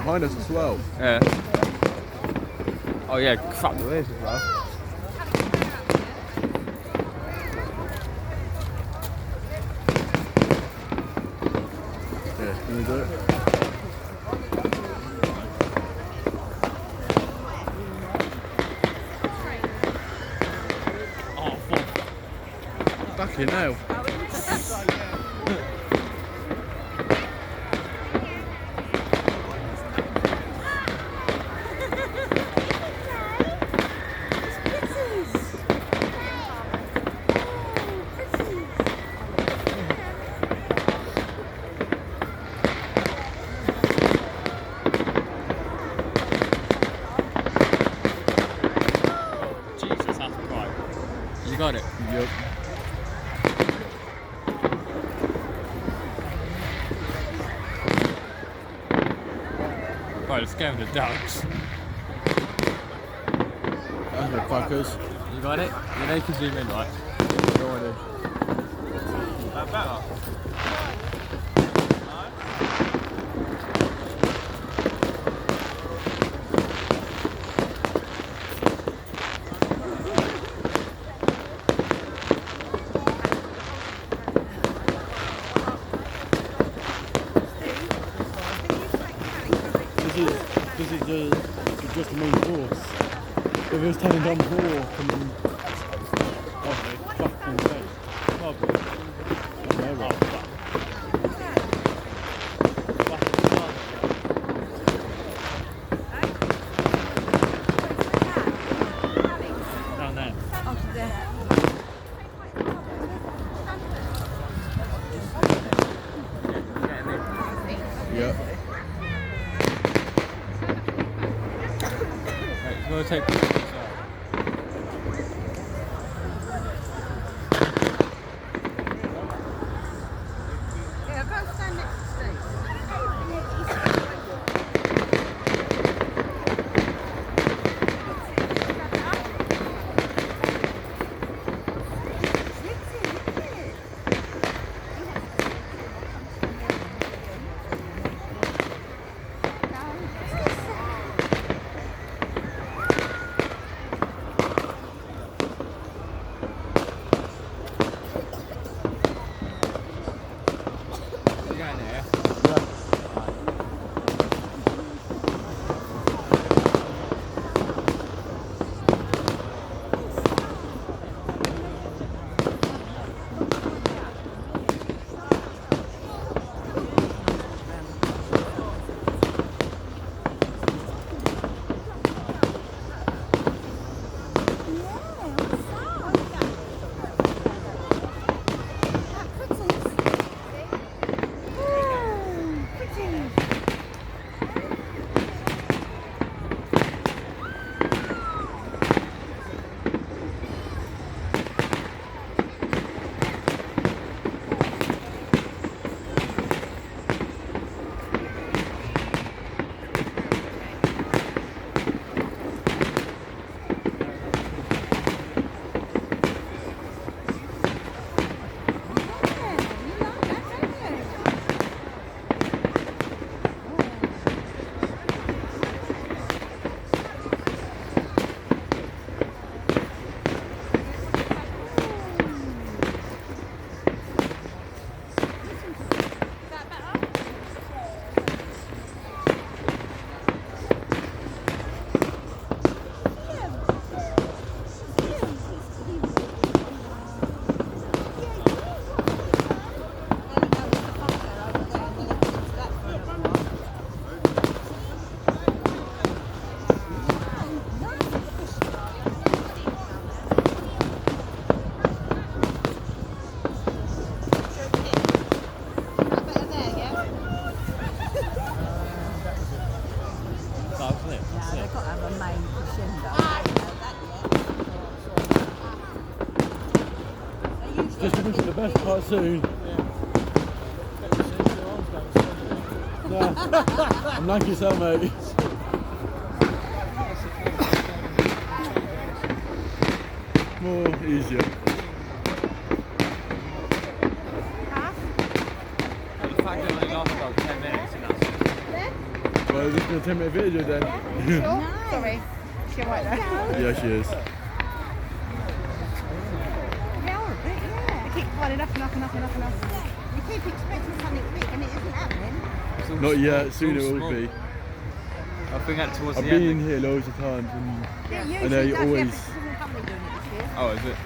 behind us as well. Yeah. Oh yeah, crap there is as well. Yeah, can we do it? Oh fuck. Fucking hell. Jesus, that's right. You got it? Yep. Right, let's go with the ducks. Okay, fuckers. You got it? You know you can zoom in, right? Go on in. That better? This is just the main course. If it was turning down before, fucking thing. Probably. Oh, fuck. Down there. Yep. Right, go take pictures as well. Yeah, go stand next to Steve. You going there? Just looking for the best part soon. Nah, I'm like yourself, mate. More easier. The fact that it only lasts about 10 minutes and that's Well, we're just going to 10-minute video then. Sure? Sorry. She right there. Yeah, she is. They are a bit, yeah. They keep piling up and up and up and up and up. You keep expecting something big and it isn't happening. Not yet, soon it will be. I think that towards I've the been end. in here loads of times and Yeah, they usually always... does, yeah, but it doesn't doing it this year. Oh, is it?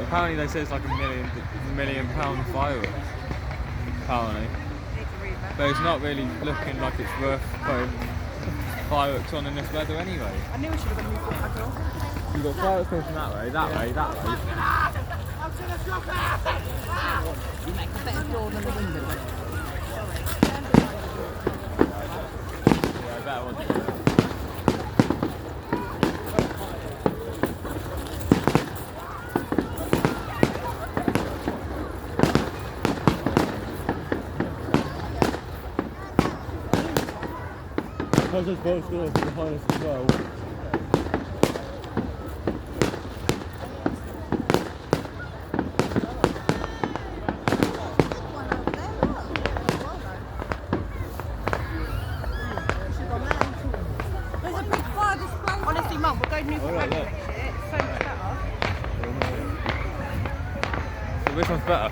Apparently they say it's like a million pound firework. Apparently. But it's not really looking like it's worth putting fireworks on in this weather anyway. I knew we should have been moved back off. You've got fireworks coming from that way, that way, that way. You make a better door than the window. Yeah, better one. How's this boat going behind us as well? Honestly, Mum, we're going new for Alright, next look. year. It's so much better. So which one's better?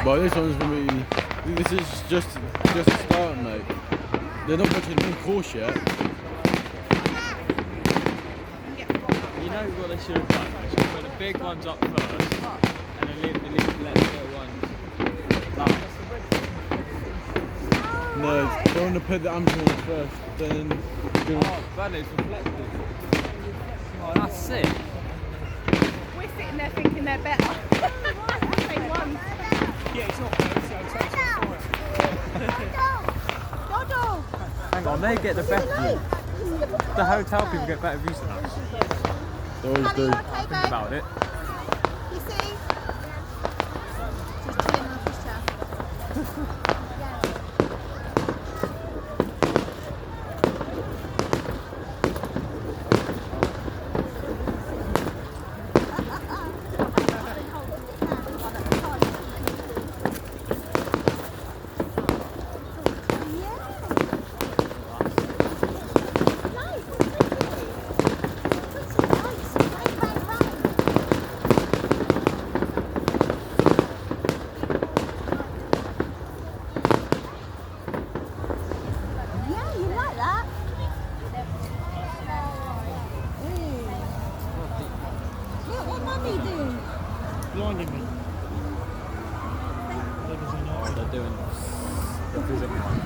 But this one's going to be... This is just a start, mate. They're not putting the main course yet. You know what they should have done? They should have put the big ones up first and then let the little ones up. No, they want to put the amateur ones first, then... Oh, but it's reflective. Oh, that's sick. We're sitting there thinking they're better. Same ones. Yeah, it's not fair, so it's Dodo! Hang on, they get the best view. The hotel people get better views than us. They always do. Think about it. You see? Just chilling on his chair. Yeah, you like that? Look what Mummy do. blinding me. Oh, they're doing the physical one.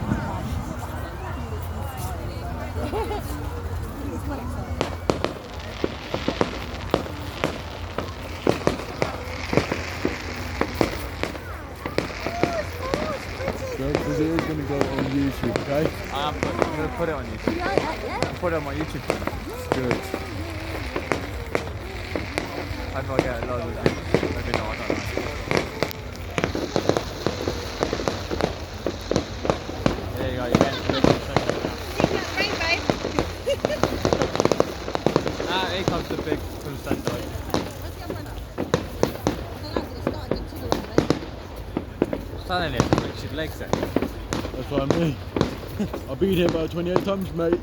Because it is going to go on YouTube, okay? I'm going to put it on YouTube. You like that, yeah? I'll put it on my YouTube channel. Good. How do I get a load of views? Maybe not, I don't know. There you go, you're getting the Rain, babe. Ah, here comes the big concentrate. Where's the umbrella? I don't know, but it's starting to chill on me. Standing here, fix your legs then. That's what I mean. I've been here about 28 times, mate.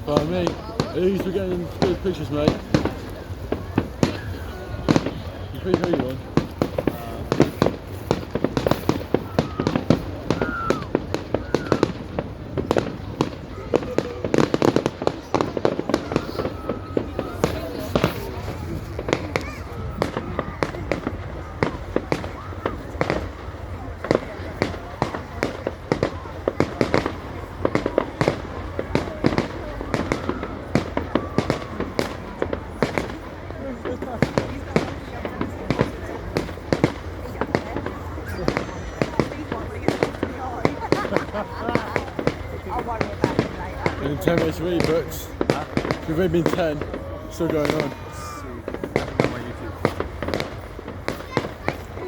By me. At least we're getting good pictures, mate. You pretty who you on? In 10 minutes, really books. We've only been 10, still going on. On my YouTube.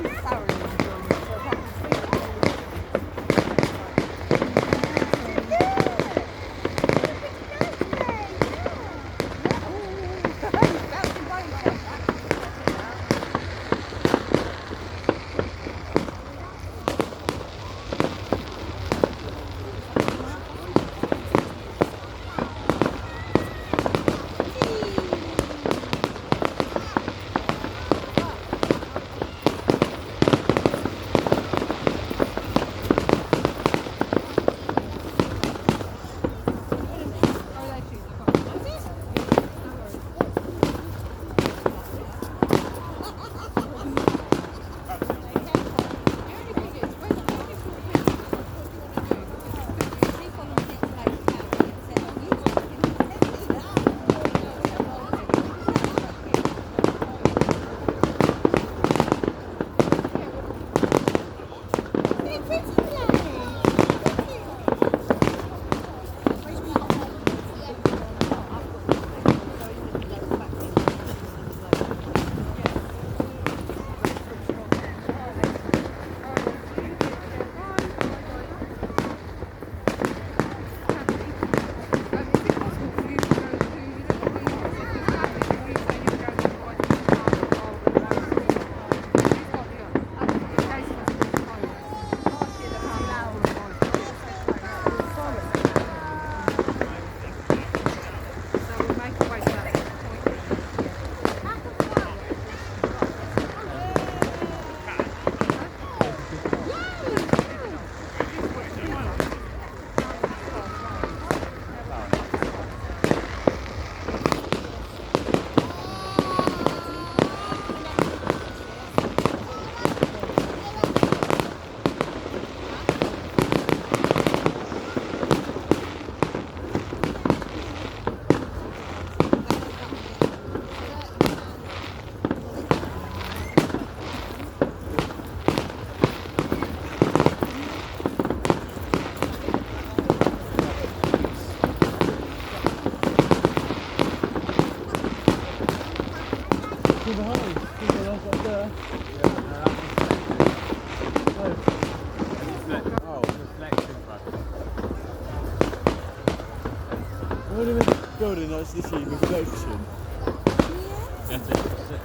He's thoroughly enjoying it. So What are we building that's this year reflection? That's it. That's it.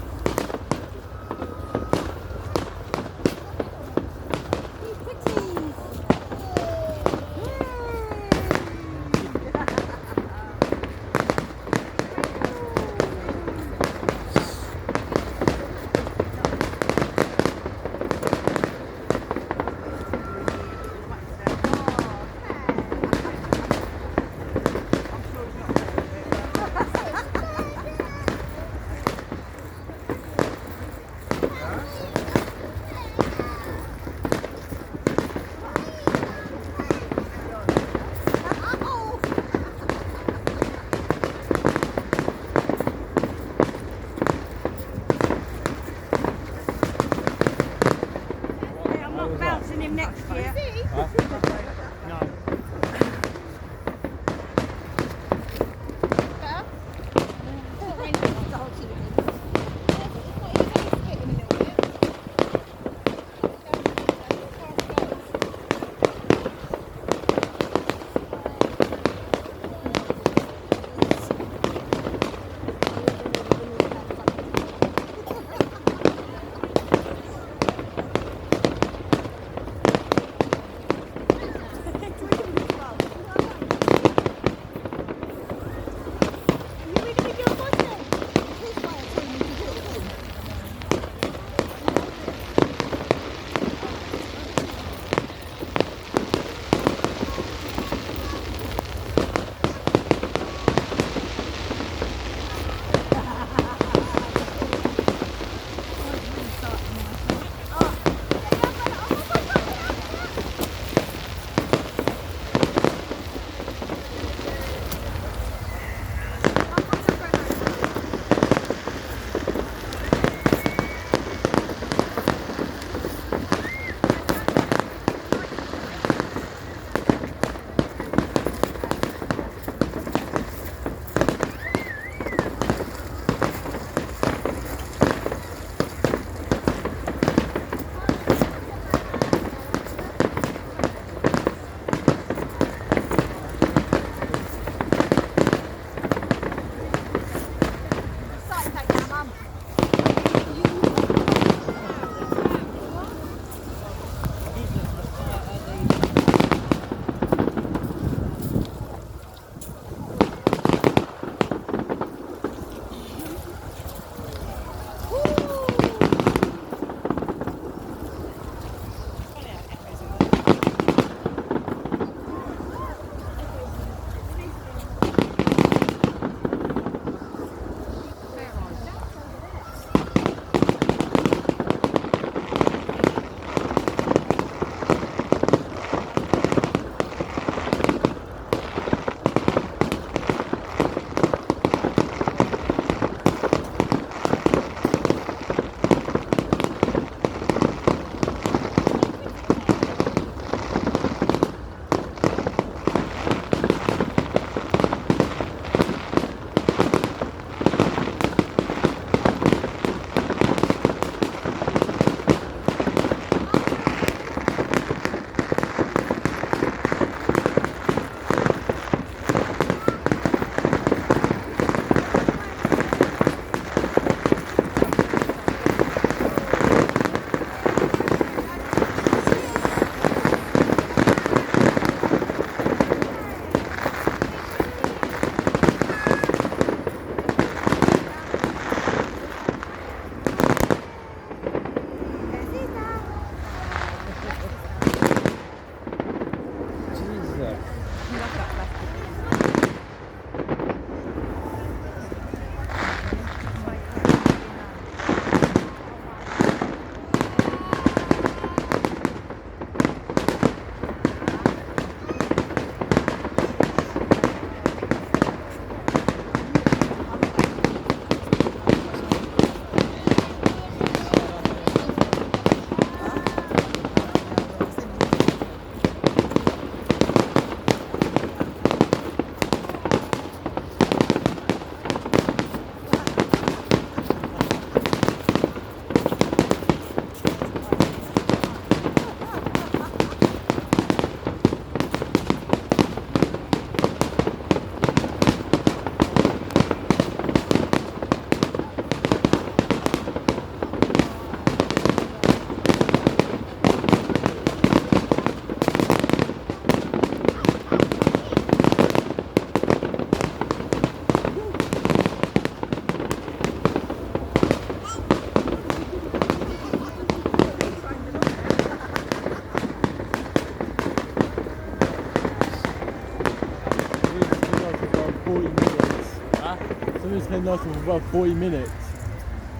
I'm just heading off for about 40 minutes.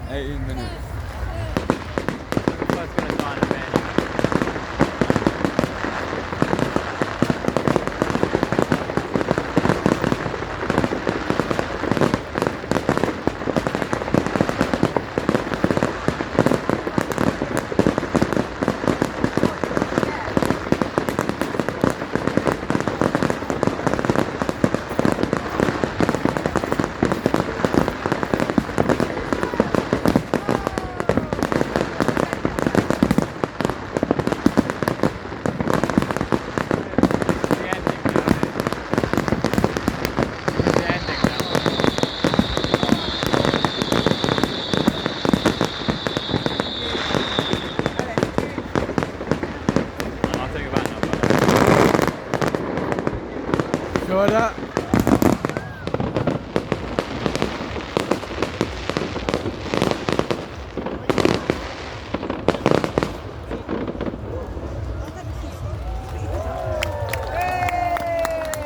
18 minutes. First gonna die in a bit. I'll take it back now, Sure of that?